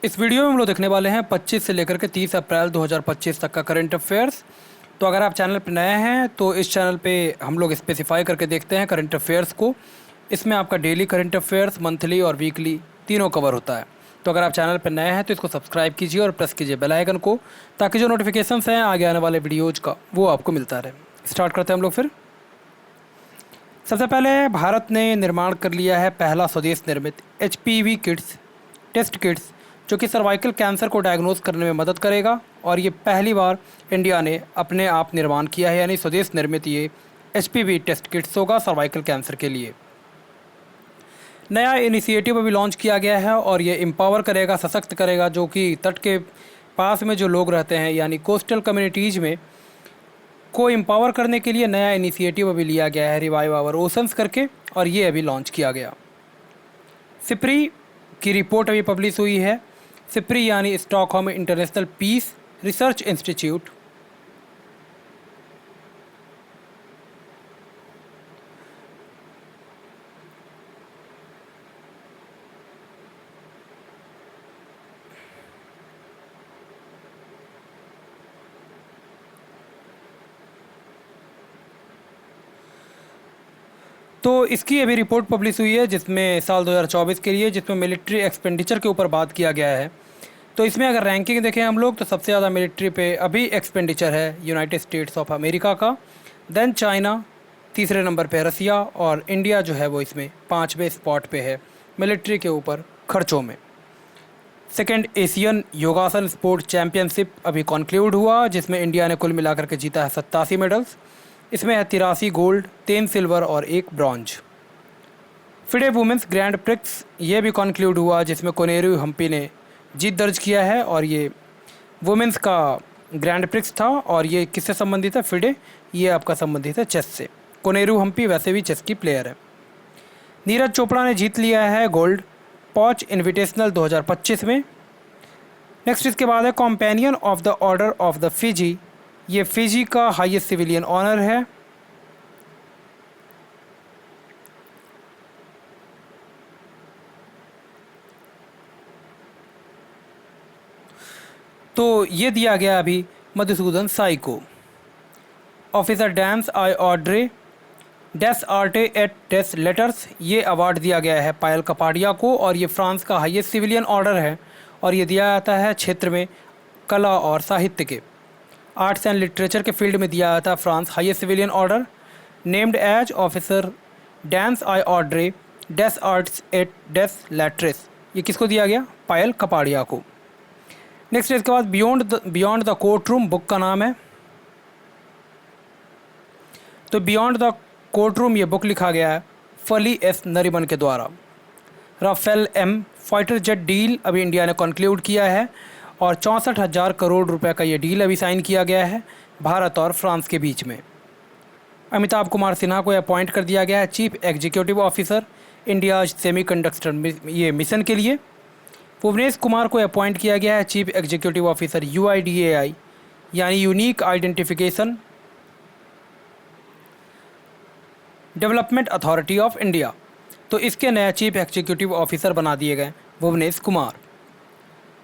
इस वीडियो में हम लोग देखने वाले हैं 25 से लेकर के 30 अप्रैल 2025 तक का करंट अफेयर्स। तो अगर आप चैनल पर नए हैं तो इस चैनल पे हम लोग स्पेसिफाई करके देखते हैं करंट अफेयर्स को। इसमें आपका डेली करंट अफेयर्स, मंथली और वीकली तीनों कवर होता है। तो अगर आप चैनल पर नए हैं तो इसको सब्सक्राइब कीजिए और प्रेस कीजिए बेल आइकन को, ताकि जो नोटिफिकेशंस हैं आगे आने वाले वीडियोज़ का वो आपको मिलता रहे। स्टार्ट करते हैं हम लोग फिर। सबसे पहले भारत ने निर्माण कर लिया है पहला स्वदेश निर्मित HPV किट्स टेस्ट किट्स, जो कि सर्वाइकल कैंसर को डायग्नोज करने में मदद करेगा। और ये पहली बार इंडिया ने अपने आप निर्माण किया है, यानी स्वदेश निर्मित ये HPV टेस्ट किट्स होगा सर्वाइकल कैंसर के लिए। नया इनिशिएटिव अभी लॉन्च किया गया है और ये एम्पावर करेगा, सशक्त करेगा जो कि तट के पास में जो लोग रहते हैं यानी कोस्टल कम्युनिटीज़ में को एम्पावर करने के लिए नया इनिशिएटिव अभी लिया गया है, रिवाइव आवर ओशंस करके, और ये अभी लॉन्च किया गया। सिप्री की रिपोर्ट अभी पब्लिश हुई है। सिप्री यानी Stockholm International Peace Research Institute. तो इसकी अभी रिपोर्ट पब्लिश हुई है जिसमें साल 2024 के लिए, जिसमें मिलिट्री एक्सपेंडिचर के ऊपर बात किया गया है। तो इसमें अगर रैंकिंग देखें हम लोग तो सबसे ज़्यादा मिलिट्री पे अभी एक्सपेंडिचर है यूनाइटेड स्टेट्स ऑफ अमेरिका का, देन चाइना, तीसरे नंबर पे रसिया, और इंडिया जो है वो इसमें 5वें स्पॉट पे है मिलिट्री के ऊपर खर्चों में। सेकेंड एशियन योगासन स्पोर्ट्स चैम्पियनशिप अभी कॉन्क्लूड हुआ, जिसमें इंडिया ने कुल मिलाकर के जीता है 87 मेडल्स। इसमें है 83 गोल्ड, 3 सिल्वर और 1 bronze. FIDE women's grand prix ये भी कॉन्क्लूड हुआ, जिसमें कोनेरू हम्पी ने जीत दर्ज किया है। और ये वुमेंस का ग्रैंड प्रिक्स था और ये किससे संबंधित है? फिडे, ये आपका संबंधित है चेस से। कोनेरू हम्पी वैसे भी चेस की प्लेयर है। नीरज चोपड़ा ने जीत लिया है गोल्ड पॉच इन्विटेशनल 2025 में। नेक्स्ट इसके बाद है companion of the order of the Fiji, ये फिजी का हाईएस्ट सिविलियन ऑनर है। तो ये दिया गया अभी मधुसूदन साई को। ऑफिसर डैम्स आई ऑड्रे डेस आर्टे एट डेस लेटर्स, ये अवार्ड दिया गया है पायल कपाडिया को, और ये फ्रांस का हाईएस्ट सिविलियन ऑर्डर है। और ये दिया जाता है क्षेत्र में कला और साहित्य के, आर्ट्स एंड लिटरेचर के फील्ड में दिया जाता है France highest civilian order. Named as officer डैम्स आई ऑड्रे डेस आर्ट्स एट डेस लेटर्स, ये किसको दिया गया? पायल कपाडिया को। नेक्स्ट इसके बाद beyond the court room book का नाम है। तो बियॉन्ड द कोर्ट रूम ये बुक लिखा गया है फली एस नरीमन के द्वारा। Rafale M fighter jet deal अभी इंडिया ने कंक्लूड किया है और 64,000 करोड़ रुपए का ये डील अभी साइन किया गया है भारत और फ्रांस के बीच में। अमिताभ कुमार सिन्हा को अपॉइंट कर दिया गया है chief executive officer India semiconductor ये मिशन के लिए। भुवनेश कुमार को अपॉइंट किया गया है चीफ एग्जीक्यूटिव ऑफिसर UIDAI यानी unique identification development authority of India. तो इसके नया चीफ एग्जीक्यूटिव ऑफिसर बना दिए गए भुवनेश कुमार।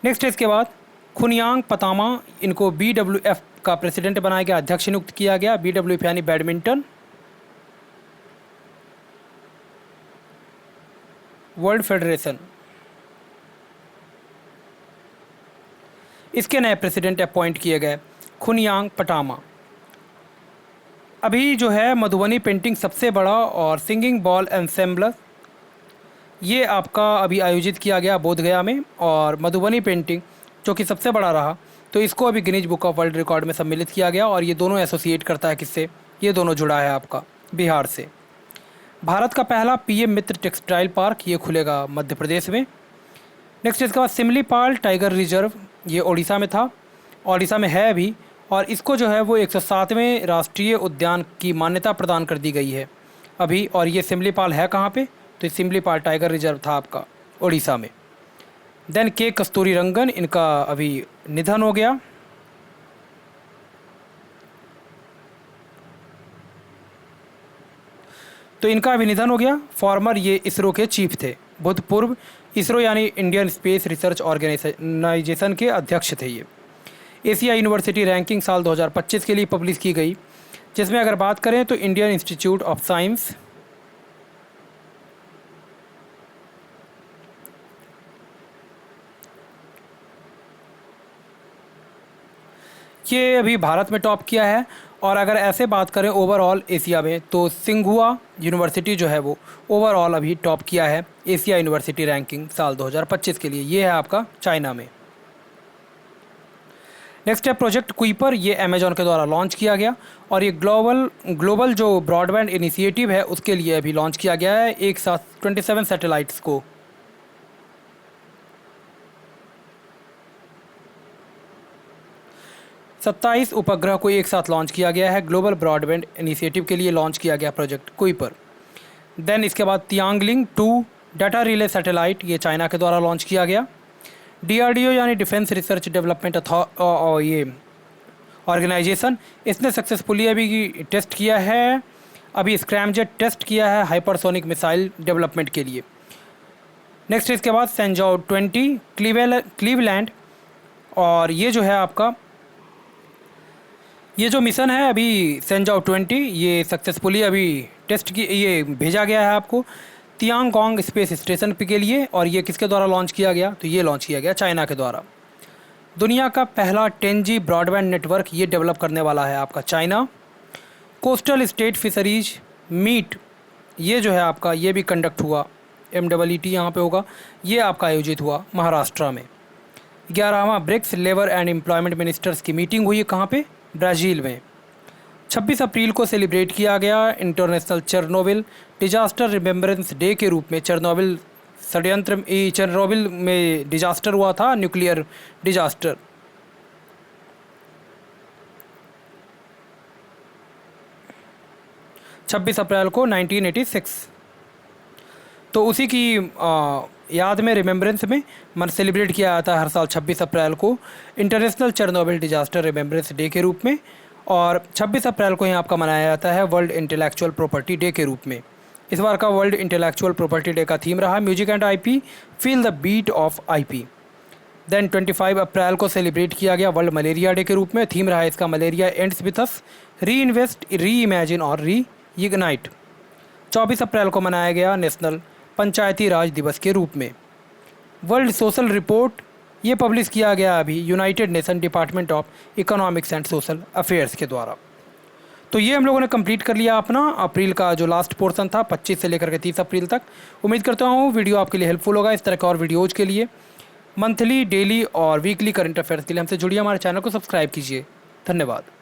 नेक्स्ट इसके बाद खुनियांग पतामा, इनको BWF का प्रेसिडेंट बनाया गया, अध्यक्ष नियुक्त किया गया। BWF यानी बैडमिंटन वर्ल्ड फेडरेशन, इसके नए प्रेसिडेंट अपॉइंट किए गए खुनियांग पटामा। अभी जो है मधुबनी पेंटिंग सबसे बड़ा और सिंगिंग बॉल एंसेम्बलर, ये आपका अभी आयोजित किया गया बोधगया में, और मधुबनी पेंटिंग जो कि सबसे बड़ा रहा, तो इसको अभी Guinness book of world record में सम्मिलित किया गया। और ये दोनों एसोसिएट करता है किससे? ये दोनों जुड़ा है आपका बिहार से। भारत का पहला PM मित्र टेक्सटाइल पार्क ये खुलेगा मध्य प्रदेश में। नेक्स्ट इसके बाद सिमलीपाल टाइगर रिजर्व, ये ओडिशा में था, ओडिशा में है अभी, और इसको जो है वो 107वें राष्ट्रीय उद्यान की मान्यता प्रदान कर दी गई है अभी। और ये सिमलीपाल है कहाँ पे? तो सिमलीपाल टाइगर रिजर्व था आपका ओडिशा में। देन के कस्तूरी रंगन, इनका अभी निधन हो गया। तो इनका अभी निधन हो गया। फॉर्मर ये इसरो के चीफ थे भूतपूर्व इसरो यानी इंडियन स्पेस रिसर्च ऑर्गेनाइजेशन के अध्यक्ष थे ये। एशिया यूनिवर्सिटी रैंकिंग साल 2025 के लिए पब्लिश की गई, जिसमें अगर बात करें तो इंडियन इंस्टीट्यूट ऑफ साइंस, ये अभी भारत में टॉप किया है। और अगर ऐसे बात करें ओवरऑल एशिया में, तो सिंघुआ यूनिवर्सिटी जो है वो ओवरऑल अभी टॉप किया है एशिया यूनिवर्सिटी रैंकिंग साल 2025 के लिए। ये है आपका चाइना में। नेक्स्ट है प्रोजेक्ट कुइपर। ये अमेजॉन के द्वारा लॉन्च किया गया और ये ग्लोबल जो ब्रॉडबैंड इनिशिएटिव है उसके लिए अभी लॉन्च किया गया है, एक साथ 27 सैटेलाइट्स को। 27 उपग्रह को एक साथ लॉन्च किया गया है ग्लोबल ब्रॉडबैंड इनिशिएटिव के लिए लॉन्च किया गया प्रोजेक्ट कुइपर। देन इसके बाद तियांगलिंग 2 डाटा रिले सैटेलाइट, ये चाइना के द्वारा लॉन्च किया गया। DRDO यानी डिफेंस रिसर्च डेवलपमेंट ये ऑर्गेनाइजेशन, इसने सक्सेसफुली अभी टेस्ट किया है, अभी स्क्रैमजेट टेस्ट किया है हाइपरसोनिक मिसाइल डेवलपमेंट के लिए। नेक्स्ट इसके बाद सेंजाओ 20 क्लीवलैंड, और ये जो है आपका ये जो मिशन है अभी सेंजाओ 20, ये सक्सेसफुली अभी टेस्ट की ये भेजा गया है आपको तियांगोंग स्पेस स्टेशन के लिए। और ये किसके द्वारा लॉन्च किया गया, तो ये लॉन्च किया गया चाइना के द्वारा। दुनिया का पहला 10G ब्रॉडबैंड नेटवर्क ये डेवलप करने वाला है आपका China. Coastal state fisheries meet, ये जो है आपका ये भी कंडक्ट हुआ, MEET यहाँ पे होगा, ये आपका आयोजित हुआ महाराष्ट्र में। 11वां BRICS labour and employment ministers की मीटिंग हुई कहाँ पे, ब्राज़ील में। 26 अप्रैल को सेलिब्रेट किया गया international Chernobyl disaster remembrance day के रूप में। चेरनोबिल में डिजास्टर हुआ था, न्यूक्लियर डिजास्टर। छब्बीस अप्रैल को 1986, तो उसी की याद में रिमेम्बरेंस में सेलिब्रेट किया जाता है हर साल 26 अप्रैल को international Chernobyl disaster remembrance day के रूप में। और 26 अप्रैल को ही आपका मनाया जाता है वर्ल्ड इंटेलेक्चुअल प्रॉपर्टी डे के रूप में। इस बार का वर्ल्ड इंटेलेक्चुअल प्रॉपर्टी डे का थीम रहा music and IP, feel the beat of IP। Then 25 April को सेलिब्रेट किया गया वर्ल्ड मलेरिया डे के रूप में। थीम रहा इसका मलेरिया एंड्स विथ अस, री इन्वेस्ट, री इमेजिन और री इग्नाइट। 24 अप्रैल को मनाया गया नेशनल पंचायती राज दिवस के रूप में। वर्ल्ड सोशल रिपोर्ट ये पब्लिश किया गया अभी United nation department of economics and social affairs के द्वारा। तो ये हम लोगों ने कंप्लीट कर लिया अपना अप्रैल का जो लास्ट पोर्शन था 25 से लेकर के 30 अप्रैल तक। उम्मीद करता हूँ वीडियो आपके लिए हेल्पफुल होगा। इस तरह के और वीडियोज़ के लिए मंथली, डेली और वीकली करंट अफेयर्स के लिए हमसे जुड़िए, हमारे चैनल को सब्सक्राइब कीजिए। धन्यवाद।